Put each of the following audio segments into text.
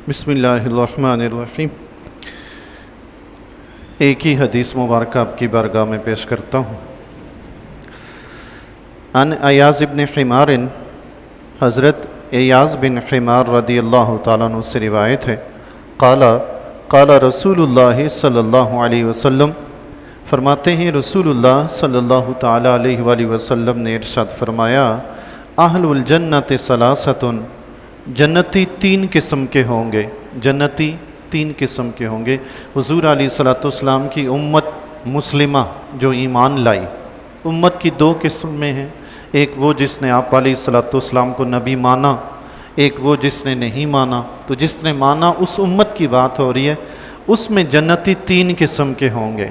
بسم اللہ الرحمن الرحیم۔ ایک ہی حدیث مبارکہ آپ کی بارگاہ میں پیش کرتا ہوں۔ عن ایاز بن حمار، حضرت ایاز بن حمار رضی اللہ تعالیٰ عنہ سے روایت ہے، قال رسول اللہ صلی اللہ علیہ وسلم، فرماتے ہیں رسول اللہ صلی اللہ تعالیٰ علیہ وآلہ وسلم نے ارشاد فرمایا، اہل الجنت ثلاثۃ، جنتی تین قسم کے ہوں گے، جنتی تین قسم کے ہوں گے۔ حضور علیہ الصلوۃ والسلام کی امت مسلمہ جو ایمان لائی، امت کی دو قسم میں ہیں، ایک وہ جس نے آپ علیہ الصلوۃ والسلام کو نبی مانا، ایک وہ جس نے نہیں مانا۔ تو جس نے مانا اس امت کی بات ہو رہی ہے، اس میں جنتی تین قسم کے ہوں گے۔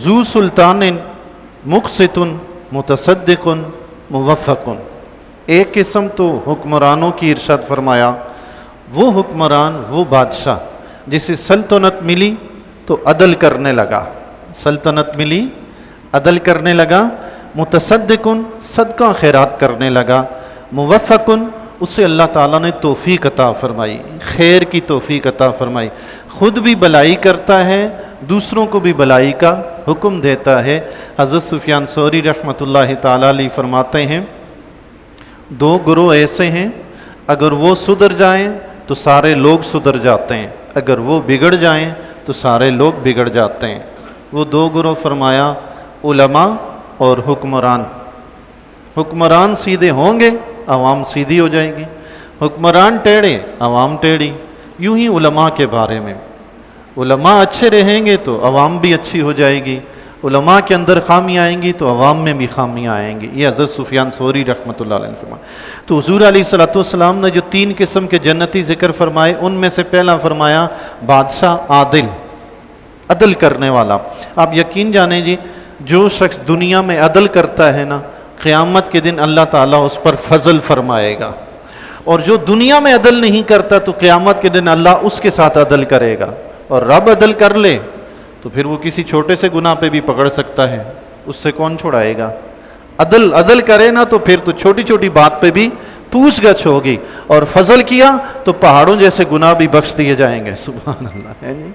ذو سلطان مقسط متصدق موفق، ایک قسم تو حکمرانوں کی ارشاد فرمایا، وہ حکمران، وہ بادشاہ جسے سلطنت ملی تو عدل کرنے لگا، سلطنت ملی عدل کرنے لگا، متصدق صدقہ خیرات کرنے لگا، موفق اسے اللہ تعالیٰ نے توفیق عطا فرمائی، خیر کی توفیق عطا فرمائی، خود بھی بلائی کرتا ہے، دوسروں کو بھی بلائی کا حکم دیتا ہے۔ حضرت سفیان ثوری رحمۃ اللہ تعالیٰ علیہ فرماتے ہیں، دو گروہ ایسے ہیں، اگر وہ سدھر جائیں تو سارے لوگ سدھر جاتے ہیں، اگر وہ بگڑ جائیں تو سارے لوگ بگڑ جاتے ہیں۔ وہ دو گروہ فرمایا، علماء اور حکمران۔ حکمران سیدھے ہوں گے، عوام سیدھی ہو جائے گی، حکمران ٹیڑھے، عوام ٹیڑھی۔ یوں ہی علماء کے بارے میں، علماء اچھے رہیں گے تو عوام بھی اچھی ہو جائے گی، علماء کے اندر خامیاں آئیں گی تو عوام میں بھی خامیاں آئیں گی۔ یہ حضرت سفیان ثوری رحمۃ اللہ علیہ نے فرمایا۔ تو حضور علیہ الصلوۃ والسلام نے جو تین قسم کے جنتی ذکر فرمائے، ان میں سے پہلا فرمایا بادشاہ عادل، عدل کرنے والا۔ آپ یقین جانیں جی، جو شخص دنیا میں عدل کرتا ہے نا، قیامت کے دن اللہ تعالیٰ اس پر فضل فرمائے گا، اور جو دنیا میں عدل نہیں کرتا تو قیامت کے دن اللہ اس کے ساتھ عدل کرے گا۔ اور رب عدل کر لے تو پھر وہ کسی چھوٹے سے گناہ پہ بھی پکڑ سکتا ہے، اس سے کون چھڑائے گا؟ عدل کرے نا تو پھر تو چھوٹی چھوٹی بات پہ بھی پوچھ گچھ ہوگی، اور فضل کیا تو پہاڑوں جیسے گناہ بھی بخش دیے جائیں گے۔ سبحان اللہ ہے جی،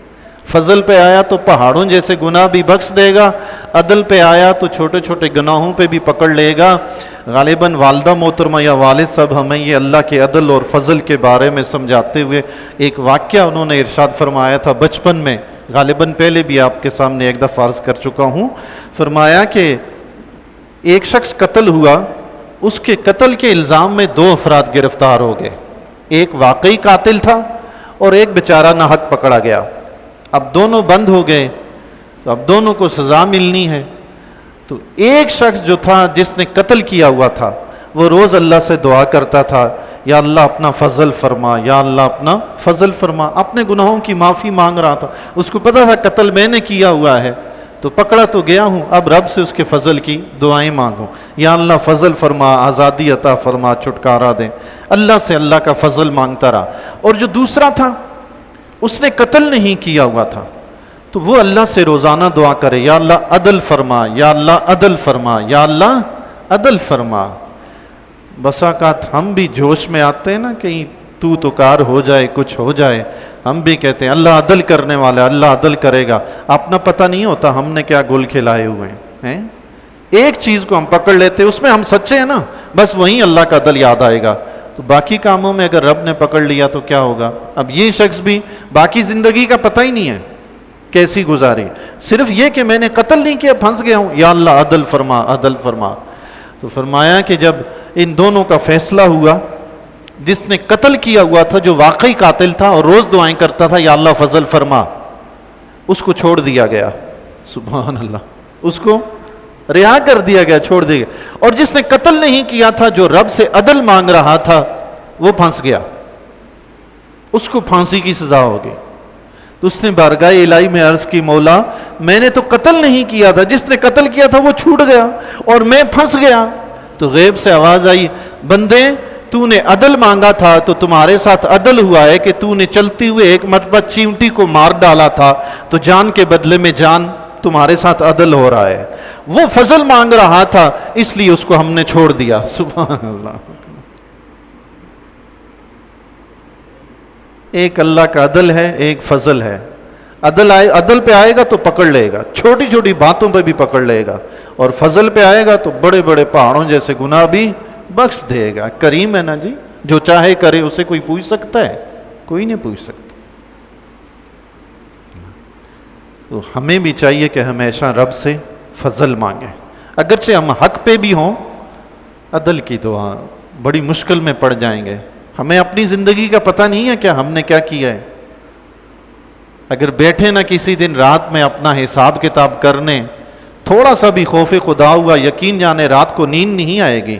فضل پہ آیا تو پہاڑوں جیسے گناہ بھی بخش دے گا، عدل پہ آیا تو چھوٹے چھوٹے گناہوں پہ بھی پکڑ لے گا۔ غالباً والدہ محترمہ یا والد صاحب ہمیں یہ اللہ کے عدل اور فضل کے بارے میں سمجھاتے ہوئے ایک واقعہ انہوں نے ارشاد فرمایا تھا بچپن میں، غالباً پہلے بھی آپ کے سامنے ایک دفعہ عرض کر چکا ہوں۔ فرمایا کہ ایک شخص قتل ہوا، اس کے قتل کے الزام میں دو افراد گرفتار ہو گئے، ایک واقعی قاتل تھا اور ایک بیچارہ ناحق پکڑا گیا۔ اب دونوں بند ہو گئے، تو اب دونوں کو سزا ملنی ہے۔ تو ایک شخص جو تھا جس نے قتل کیا ہوا تھا، وہ روز اللہ سے دعا کرتا تھا، یا اللہ اپنا فضل فرما، یا اللہ اپنا فضل فرما، اپنے گناہوں کی معافی مانگ رہا تھا۔ اس کو پتا تھا قتل میں نے کیا ہوا ہے، تو پکڑا تو گیا ہوں، اب رب سے اس کے فضل کی دعائیں مانگوں، یا اللہ فضل فرما، آزادی عطا فرما، چھٹکارا دے۔ اللہ سے اللہ کا فضل مانگتا رہا۔ اور جو دوسرا تھا، اس نے قتل نہیں کیا ہوا تھا، تو وہ اللہ سے روزانہ دعا کرے، یا اللہ عدل فرما، یا اللہ عدل فرما، یا اللہ عدل فرما۔ بس اوقات ہم بھی جوش میں آتے ہیں نا، کہیں تو کار ہو جائے، کچھ ہو جائے، ہم بھی کہتے ہیں اللہ عدل کرنے والا، اللہ عدل کرے گا۔ اپنا پتہ نہیں ہوتا ہم نے کیا گل کھلائے ہوئے ہیں۔ ایک چیز کو ہم پکڑ لیتے، اس میں ہم سچے ہیں نا، بس وہیں اللہ کا عدل یاد آئے گا۔ تو باقی کاموں میں اگر رب نے پکڑ لیا تو کیا ہوگا؟ اب یہ شخص بھی باقی زندگی کا پتہ ہی نہیں ہے کیسی گزاری، صرف یہ کہ میں نے قتل نہیں کیا، پھنس گیا ہوں، یا اللہ عدل فرما، عدل فرما۔ تو فرمایا کہ جب ان دونوں کا فیصلہ ہوا، جس نے قتل کیا ہوا تھا، جو واقعی قاتل تھا اور روز دعائیں کرتا تھا یا اللہ فضل فرما، اس کو چھوڑ دیا گیا۔ سبحان اللہ، اس کو رہا کر دیا گیا، چھوڑ دیا گیا۔ اور جس نے قتل نہیں کیا تھا، جو رب سے عدل مانگ رہا تھا، وہ پھنس گیا، اس کو پھانسی کی سزا ہو گئی۔ تو اس نے بارگاہ الہی میں عرض کی، مولا میں نے تو قتل نہیں کیا تھا، جس نے قتل کیا تھا وہ چھوٹ گیا اور میں پھنس گیا۔ تو غیب سے آواز آئی، بندے تو نے عدل مانگا تھا تو تمہارے ساتھ عدل ہوا ہے کہ تو نے چلتے ہوئے ایک مرتبہ چیونٹی کو مار ڈالا تھا، تو جان کے بدلے میں جان تمہارے ساتھ عدل ہو رہا ہے۔ وہ فضل مانگ رہا تھا، اس لیے اس کو ہم نے چھوڑ دیا۔ سبحان اللہ۔ ایک اللہ کا عدل ہے، ایک فضل ہے. عدل پہ آئے گا تو پکڑ لے گا، چھوٹی چھوٹی باتوں پہ بھی پکڑ لے گا، اور فضل پہ آئے گا تو بڑے بڑے پہاڑوں جیسے گناہ بھی بخش دے گا. کریم ہے نا جی، جو چاہے کرے. اسے کوئی پوچھ سکتا ہے؟ کوئی نہیں پوچھ سکتا. تو ہمیں بھی چاہیے کہ ہمیشہ رب سے فضل مانگیں، اگرچہ ہم حق پہ بھی ہوں. عدل کی دعا، بڑی مشکل میں پڑ جائیں گے. ہمیں اپنی زندگی کا پتہ نہیں ہے کیا ہم نے کیا کیا ہے. اگر بیٹھے نہ کسی دن رات میں اپنا حساب کتاب کرنے، تھوڑا سا بھی خوف خدا ہوا، یقین جانے رات کو نیند نہیں آئے گی.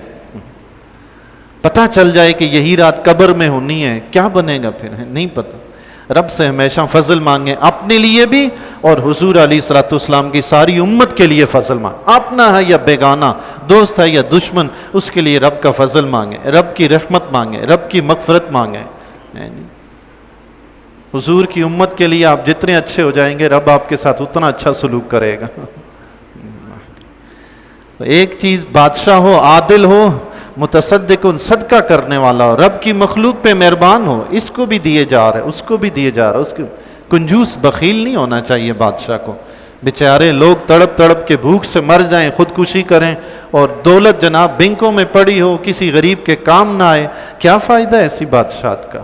پتہ چل جائے کہ یہی رات قبر میں ہونی ہے، کیا بنے گا پھر؟ نہیں پتہ. رب سے ہمیشہ فضل مانگیں، اپنے لیے بھی اور حضور علیہ الصلوۃ والسلام کی ساری امت کے لیے فضل مانگیں. اپنا ہے یا بیگانہ، دوست ہے یا دشمن، اس کے لیے رب کا فضل مانگیں، رب کی رحمت مانگیں، رب کی مغفرت مانگیں. حضور کی امت کے لیے آپ جتنے اچھے ہو جائیں گے، رب آپ کے ساتھ اتنا اچھا سلوک کرے گا. ایک چیز، بادشاہ ہو، عادل ہو، متصدق، صدقہ کرنے والا ہو، رب کی مخلوق پہ مہربان ہو، اس کو بھی دیے جا رہے، اس کو بھی دیے جا رہا. اس کو کنجوس بخیل نہیں ہونا چاہیے بادشاہ کو. بیچارے لوگ تڑپ تڑپ کے بھوک سے مر جائیں، خودکشی کریں، اور دولت جناب بینکوں میں پڑی ہو، کسی غریب کے کام نہ آئے. کیا فائدہ ایسی بادشاہت کا،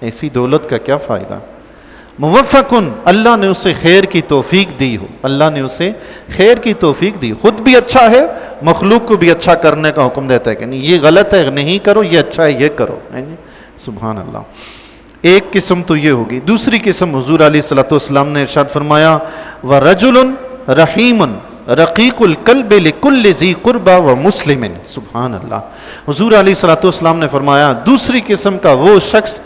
ایسی دولت کا کیا فائدہ؟ موفقن، اللہ نے اسے خیر کی توفیق دی ہو، اللہ نے اسے خیر کی توفیق دی. خود بھی اچھا ہے، مخلوق کو بھی اچھا کرنے کا حکم دیتا ہے کہ نہیں یہ غلط ہے نہیں کرو، یہ اچھا ہے یہ کرو. سبحان اللہ. ایک قسم تو یہ ہوگی. دوسری قسم حضور علیہ الصلوۃ والسلام نے ارشاد فرمایا وَرَجُلٌ رَحِيمٌ رقیق القلب لکل ذی قربہ و مسلم. سبحان اللہ. حضور علیہ الصلوۃ والسلام نے فرمایا دوسری قسم کا وہ شخص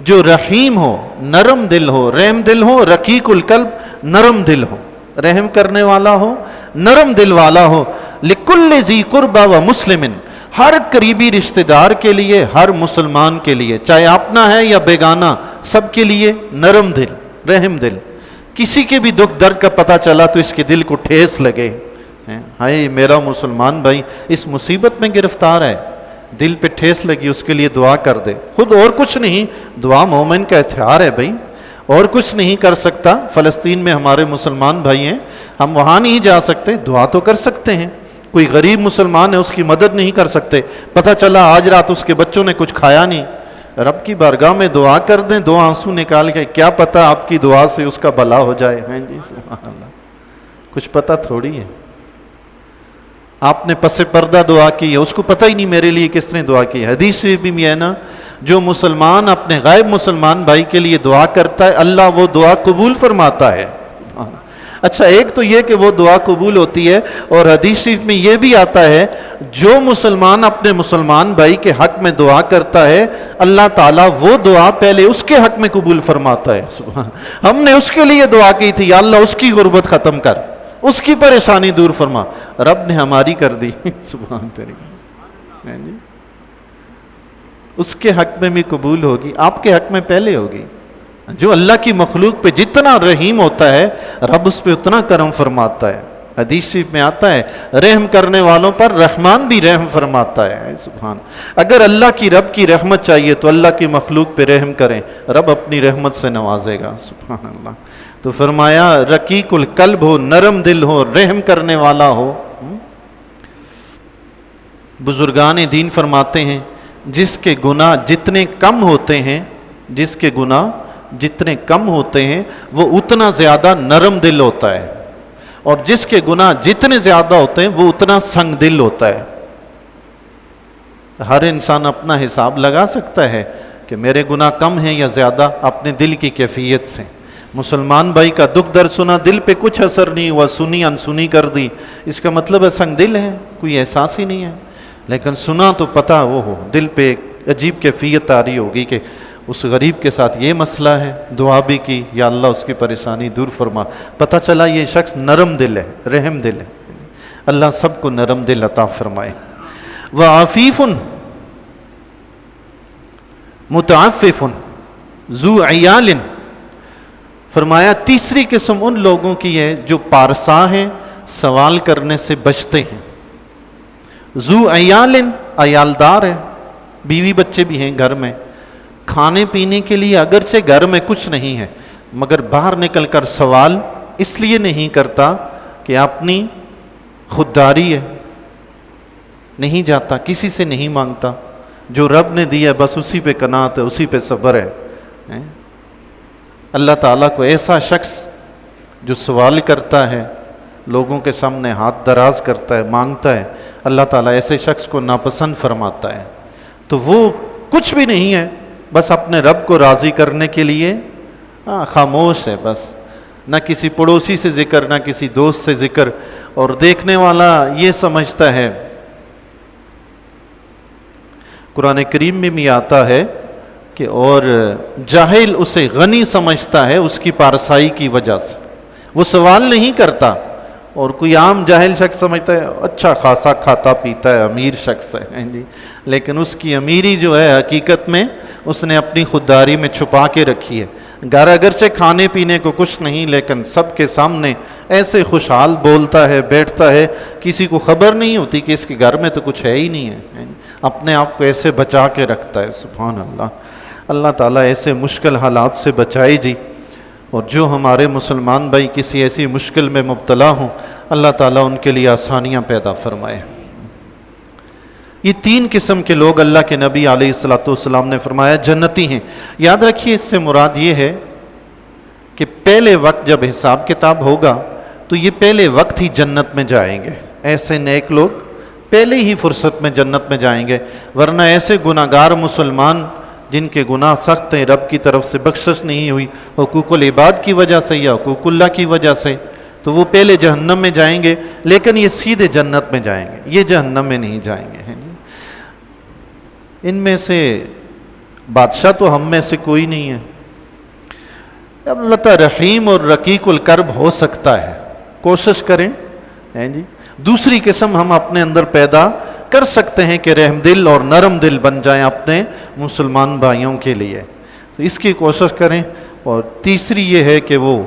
جو رحیم ہو، نرم دل ہو، رحم دل ہو، رقیق القلب، نرم دل ہو، رحم کرنے والا ہو، نرم دل والا ہو، لکل ذی قربہ و مسلم، ہر قریبی رشتہ دار کے لیے، ہر مسلمان کے لیے، چاہے اپنا ہے یا بیگانہ، سب کے لیے نرم دل، رحم دل. کسی کے بھی دکھ درد کا پتہ چلا تو اس کے دل کو ٹھیس لگے، ہائے میرا مسلمان بھائی اس مصیبت میں گرفتار ہے، دل پہ ٹھیس لگی، اس کے لیے دعا کر دے. خود اور کچھ نہیں، دعا مومن کا ہتھیار ہے بھائی، اور کچھ نہیں کر سکتا. فلسطین میں ہمارے مسلمان بھائی ہیں، ہم وہاں نہیں جا سکتے، دعا تو کر سکتے ہیں. کوئی غریب مسلمان ہے، اس کی مدد نہیں کر سکتے، پتہ چلا آج رات اس کے بچوں نے کچھ کھایا نہیں، رب کی بارگاہ میں دعا کر دیں، دو آنسو نکال کے، کیا پتہ آپ کی دعا سے اس کا بھلا ہو جائے. جی سبحان اللہ. کچھ پتہ تھوڑی ہے. آپ نے پس پردہ دعا کی ہے، اس کو پتہ ہی نہیں میرے لیے کس نے دعا کی ہے. حدیث شریف بھی ہے نا، جو مسلمان اپنے غائب مسلمان بھائی کے لیے دعا کرتا ہے اللہ وہ دعا قبول فرماتا ہے. اچھا ایک تو یہ کہ وہ دعا قبول ہوتی ہے، اور حدیث شریف میں یہ بھی آتا ہے جو مسلمان اپنے مسلمان بھائی کے حق میں دعا کرتا ہے اللہ تعالیٰ وہ دعا پہلے اس کے حق میں قبول فرماتا ہے. سبحان. ہم نے اس کے لیے دعا کی تھی یا اللہ اس کی غربت ختم کر، اس کی پریشانی دور فرما، رب نے ہماری کر دی. سبحان تیری. اس کے حق میں بھی قبول ہوگی، آپ کے حق میں پہلے ہوگی. جو اللہ کی مخلوق پہ جتنا رحیم ہوتا ہے رب اس پہ اتنا کرم فرماتا ہے. حدیث شریف میں آتا ہے رحم کرنے والوں پر رحمان بھی رحم فرماتا ہے. سبحان. اگر اللہ کی رب کی رحمت چاہیے تو اللہ کی مخلوق پہ رحم کریں، رب اپنی رحمت سے نوازے گا. سبحان اللہ. تو فرمایا رقیق القلب ہو، نرم دل ہو، رحم کرنے والا ہو. بزرگان دین فرماتے ہیں جس کے گناہ جتنے کم ہوتے ہیں، جس کے گناہ جتنے کم ہوتے ہیں وہ اتنا زیادہ نرم دل ہوتا ہے، اور جس کے گناہ جتنے زیادہ ہوتے ہیں وہ اتنا سنگ دل ہوتا ہے. ہر انسان اپنا حساب لگا سکتا ہے کہ میرے گناہ کم ہیں یا زیادہ اپنے دل کی کیفیت سے. مسلمان بھائی کا دکھ درد سنا، دل پہ کچھ اثر نہیں ہوا، سنی انسنی کر دی، اس کا مطلب ہے سنگ دل ہے، کوئی احساس ہی نہیں ہے. لیکن سنا تو پتہ وہ ہو، دل پہ ایک عجیب کیفیت آ رہی ہوگی کہ اس غریب کے ساتھ یہ مسئلہ ہے، دعا بھی کی یا اللہ اس کی پریشانی دور فرما، پتہ چلا یہ شخص نرم دل ہے، رحم دل ہے. اللہ سب کو نرم دل عطا فرمائے. وعفیف متعفف ذو عیال. فرمایا تیسری قسم ان لوگوں کی ہے جو پارسا ہیں، سوال کرنے سے بچتے ہیں. ذو عیال، عیالدار ہے، بیوی بچے بھی ہیں گھر میں، کھانے پینے کے لیے اگرچہ گھر میں کچھ نہیں ہے مگر باہر نکل کر سوال اس لیے نہیں کرتا کہ اپنی خودداری ہے، نہیں جاتا، کسی سے نہیں مانگتا، جو رب نے دیا بس اسی پہ قناعت ہے، اسی پہ صبر ہے۔ اللہ تعالیٰ کو ایسا شخص جو سوال کرتا ہے، لوگوں کے سامنے ہاتھ دراز کرتا ہے، مانگتا ہے، اللہ تعالیٰ ایسے شخص کو ناپسند فرماتا ہے۔ تو وہ کچھ بھی نہیں ہے، بس اپنے رب کو راضی کرنے کے لیے خاموش ہے، بس نہ کسی پڑوسی سے ذکر، نہ کسی دوست سے ذکر، اور دیکھنے والا یہ سمجھتا ہے، قرآن کریم میں بھی آتا ہے کہ اور جاہل اسے غنی سمجھتا ہے اس کی پارسائی کی وجہ سے، وہ سوال نہیں کرتا، اور کوئی عام جاہل شخص سمجھتا ہے اچھا خاصا کھاتا پیتا ہے، امیر شخص ہے جی، لیکن اس کی امیری جو ہے حقیقت میں اس نے اپنی خودداری میں چھپا کے رکھی ہے۔ گھر اگرچہ کھانے پینے کو کچھ نہیں، لیکن سب کے سامنے ایسے خوشحال بولتا ہے، بیٹھتا ہے، کسی کو خبر نہیں ہوتی کہ اس کے گھر میں تو کچھ ہے ہی نہیں ہے، اپنے آپ کو ایسے بچا کے رکھتا ہے۔ سبحان اللہ، اللہ تعالیٰ ایسے مشکل حالات سے بچائے جی، اور جو ہمارے مسلمان بھائی کسی ایسی مشکل میں مبتلا ہوں، اللہ تعالیٰ ان کے لیے آسانیاں پیدا فرمائے۔ یہ تین قسم کے لوگ اللہ کے نبی علیہ الصلوۃ والسلام نے فرمایا جنتی ہیں۔ یاد رکھیے اس سے مراد یہ ہے کہ پہلے وقت جب حساب کتاب ہوگا تو یہ پہلے وقت ہی جنت میں جائیں گے، ایسے نیک لوگ پہلے ہی فرصت میں جنت میں جائیں گے، ورنہ ایسے گناہگار مسلمان جن کے گناہ سخت ہیں، رب کی طرف سے بخشش نہیں ہوئی حقوق العباد کی وجہ سے یا حقوق اللہ کی وجہ سے، تو وہ پہلے جہنم میں جائیں گے، لیکن یہ سیدھے جنت میں جائیں گے، یہ جہنم میں نہیں جائیں گے۔ ان میں سے بادشاہ تو ہم میں سے کوئی نہیں ہے، اب اللہ تعالیٰ رحیم اور رقیق القرب ہو سکتا ہے، کوشش کریں جی۔ دوسری قسم ہم اپنے اندر پیدا کر سکتے ہیں کہ رحم دل اور نرم دل بن جائیں اپنے مسلمان بھائیوں کے لیے، تو اس کی کوشش کریں۔ اور تیسری یہ ہے کہ وہ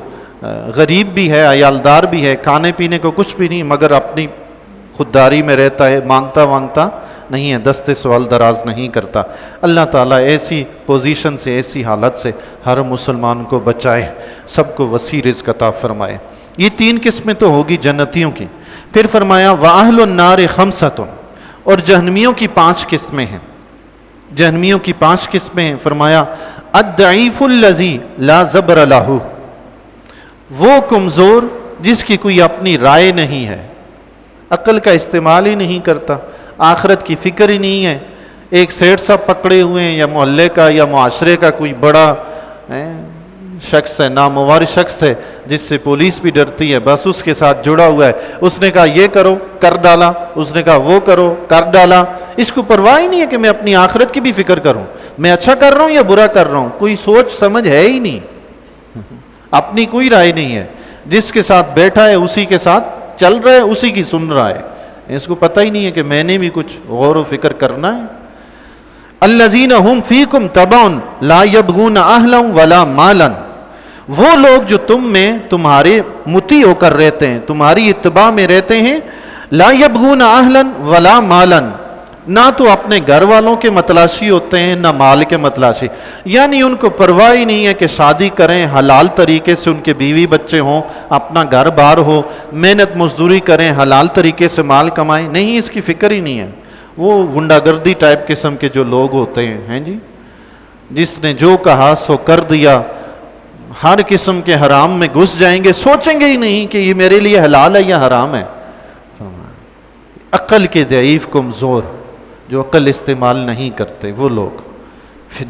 غریب بھی ہے، عیالدار بھی ہے، کھانے پینے کو کچھ بھی نہیں مگر اپنی خودداری میں رہتا ہے، مانگتا وانگتا نہیں ہے، دست سوال دراز نہیں کرتا۔ اللہ تعالیٰ ایسی پوزیشن سے، ایسی حالت سے ہر مسلمان کو بچائے، سب کو وسیع رزق عطا فرمائے۔ یہ تین قسمیں تو ہوگی جنتیوں کی۔ پھر فرمایا وَأَهْلُ النَّارِ خَمْسَةٌ، اور جہنمیوں کی 5 قسمیں ہیں۔ جہنمیوں کی 5 قسمیں ہیں، فرمایا الضعیف الذی لا زبر لہ، وہ کمزور جس کی کوئی اپنی رائے نہیں ہے، عقل کا استعمال ہی نہیں کرتا، آخرت کی فکر ہی نہیں ہے، ایک سیٹ صاحب پکڑے ہوئے ہیں یا محلے کا یا معاشرے کا کوئی بڑا شخص ہے، نامور شخص ہے جس سے پولیس بھی ڈرتی ہے، بس اس کے ساتھ جڑا ہوا ہے، اس نے کہا یہ کرو کر ڈالا، اس نے کہا وہ کرو کر ڈالا، اس کو پرواہ ہی نہیں ہے کہ میں اپنی آخرت کی بھی فکر کروں، میں اچھا کر رہا ہوں یا برا کر رہا ہوں، کوئی سوچ سمجھ ہے ہی نہیں، اپنی کوئی رائے نہیں ہے، جس کے ساتھ بیٹھا ہے اسی کے ساتھ چل رہا ہے، اسی کی سن رہا ہے، اس کو پتہ ہی نہیں ہے کہ میں نے بھی کچھ غور و فکر کرنا ہے۔ الذین هم فیکم تبع لا یبغون اہلا ولا مالا، وہ لوگ جو تم میں تمہارے مطیع ہو کر رہتے ہیں، تمہاری اتباع میں رہتے ہیں، لا یبغون اہلا ولا مالا، نہ تو اپنے گھر والوں کے متلاشی ہوتے ہیں نہ مال کے متلاشی، یعنی ان کو پرواہ ہی نہیں ہے کہ شادی کریں، حلال طریقے سے ان کے بیوی بچے ہوں، اپنا گھر بار ہو، محنت مزدوری کریں، حلال طریقے سے مال کمائیں، نہیں، اس کی فکر ہی نہیں ہے۔ وہ غنڈہ گردی ٹائپ قسم کے جو لوگ ہوتے ہیں جی، جس نے جو کہا سو کر دیا، ہر قسم کے حرام میں گھس جائیں گے، سوچیں گے ہی نہیں کہ یہ میرے لیے حلال ہے یا حرام ہے۔ عقل کے ضعیف کمزور جو عقل استعمال نہیں کرتے، وہ لوگ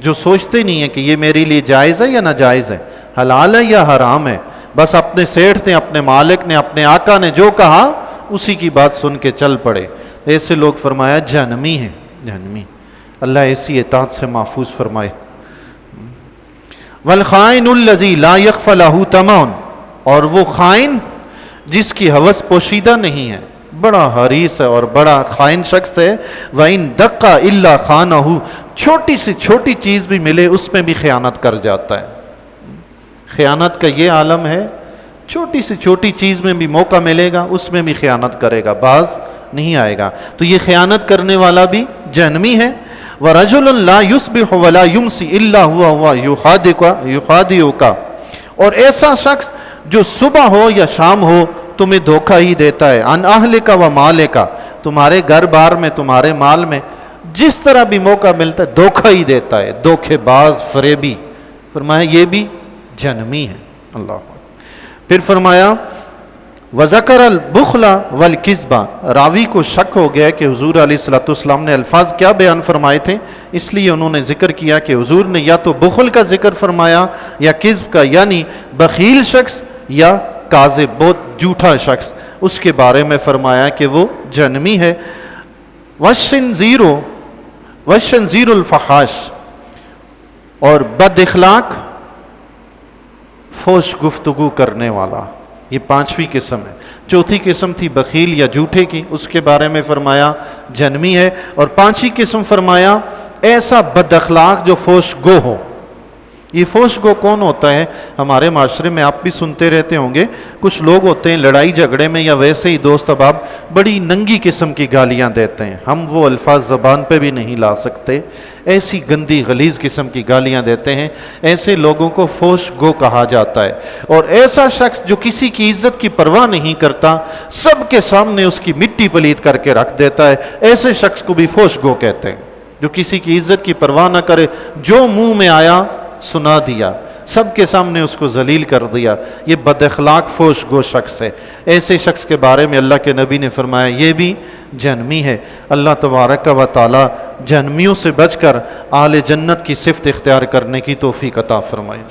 جو سوچتے نہیں ہیں کہ یہ میرے لیے جائز ہے یا ناجائز ہے، حلال ہے یا حرام ہے، بس اپنے سیٹھ نے، اپنے مالک نے، اپنے آقا نے جو کہا اسی کی بات سن کے چل پڑے، ایسے لوگ فرمایا جہنمی ہیں، جہنمی۔ اللہ ایسی اطاعت سے محفوظ فرمائے۔ والخائن الذی لا یخفی لہ طمع، اور وہ خائن جس کی ہوس پوشیدہ نہیں ہے، بڑا حریص ہے اور بڑا خائن شخص ہے، وَإِن دَقَّ إِلَّا خَانَهُ، چھوٹی سی چھوٹی چیز بھی ملے اس میں بھی خیانت کر جاتا ہے۔ خیانت کا یہ عالم ہے، چھوٹی سی چھوٹی چیز میں بھی موقع ملے گا اس میں بھی خیانت کرے گا، باز نہیں آئے گا، تو یہ خیانت کرنے والا بھی جہنمی ہے۔ وَرَجُلٌ لَا يُصْبِحُ وَلَا يُمْسِي إِلَّا هُوَ يُخَادِعُكَ، اور ایسا شخص جو صبح ہو یا شام ہو تمہیں دھوکہ ہی دیتا ہے، عن اہلک و مالک، تمہارے گھر بار میں تمہارے مال میں جس طرح بھی موقع ملتا ہے دھوکہ ہی دیتا ہے، دھوکے باز فریبی۔ فرمایا یہ بھی جہنمی ہے۔ اللہ اکبر۔ پھر فرمایا وَذَكَرَ الْبُخْلَ وَالْكِذْبَ، راوی کو شک ہو گیا کہ حضور علیہ الصلوۃ والسلام نے الفاظ کیا بیان فرمائے تھے، اس لیے انہوں نے ذکر کیا کہ حضور نے یا تو بخل کا ذکر فرمایا یا کذب کا، یعنی بخیل شخص یا کاذب، بہت جھوٹا شخص، اس کے بارے میں فرمایا کہ وہ جہنمی ہے۔ وَالشِّنْزِيرُ الْفَحَاشِ، اور بد اخلاق، فحش گفتگو کرنے والا، یہ پانچویں قسم ہے۔ چوتھی قسم تھی بخیل یا جھوٹے کی، اس کے بارے میں فرمایا جہنمی ہے۔ اور پانچویں قسم فرمایا ایسا بد اخلاق جو فحش گو ہو۔ یہ فحش گو کون ہوتا ہے؟ ہمارے معاشرے میں آپ بھی سنتے رہتے ہوں گے، کچھ لوگ ہوتے ہیں لڑائی جھگڑے میں یا ویسے ہی دوست احباب بڑی ننگی قسم کی گالیاں دیتے ہیں، ہم وہ الفاظ زبان پہ بھی نہیں لا سکتے، ایسی گندی غلیظ قسم کی گالیاں دیتے ہیں، ایسے لوگوں کو فحش گو کہا جاتا ہے۔ اور ایسا شخص جو کسی کی عزت کی پرواہ نہیں کرتا، سب کے سامنے اس کی مٹی پلید کر کے رکھ دیتا ہے، ایسے شخص کو بھی فحش گو کہتے ہیں۔ جو کسی کی عزت کی پرواہ نہ کرے، جو منہ میں آیا سنا دیا، سب کے سامنے اس کو ذلیل کر دیا، یہ بد اخلاق فحش گو شخص ہے۔ ایسے شخص کے بارے میں اللہ کے نبی نے فرمایا یہ بھی جہنمی ہے۔ اللہ تبارک و تعالی جہنمیوں سے بچ کر اہل جنت کی صفت اختیار کرنے کی توفیق عطا فرمائے۔